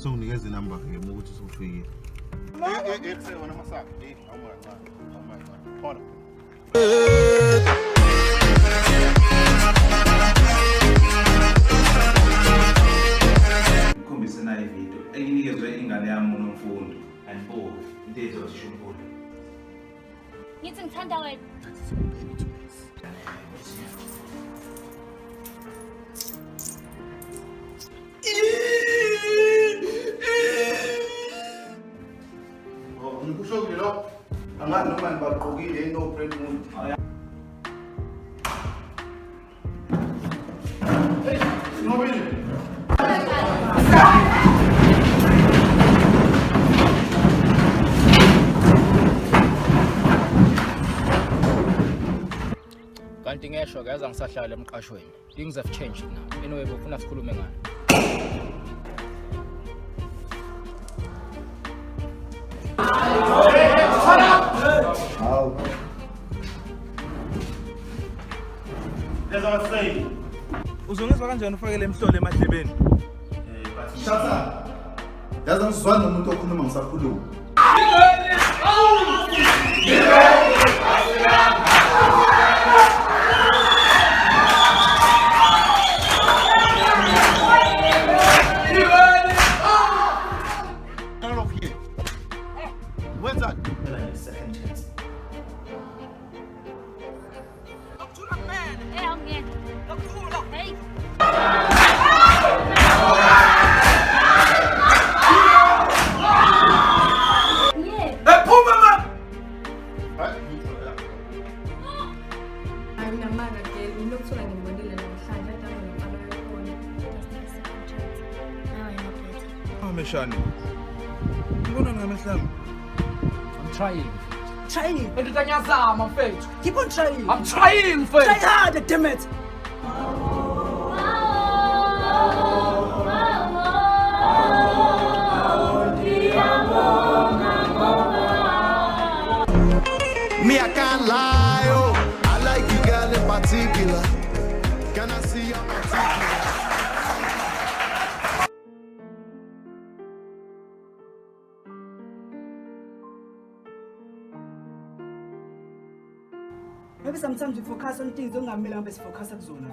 songinikeza inamba ke ukuthi usufikile. Wena masakhe. Awuma. Ngikhombise nayo ivideo enginikezwe ingane yami unomfundo andibuke into ezosho umfundo. Ngithi ngithanda wena. Ngikusho lo angani noma nibaqokile no friend mood. Hey, nobile. Kanti ngesho ke azangisahlala emqashweni. Things have changed now. Anyway, bofuna sikhulume ngani? How? That's what I'm saying. Uzongizwa kanjani ufakele emhlolo emadlebeni? Shasa. Yazi ngizwana nomuntu okhuluma ngisakhuluma. Turn off here. Where's that? Second chance. Hey, angiyena. Hey. Anginamanga ke unokuthola ngibonile namhlanje adama nopala yakhona. Meshane. Ngibona ngamehlambi. I'm trying. Trying. Ngiyazama mfethu. Keep on trying. I'm trying mfethu. Try harder, damn it. Me, I can't lie, oh. I like you, girl, in particular. Can I see your particular? Maybe sometimes you focus on things don't have me focus on zone.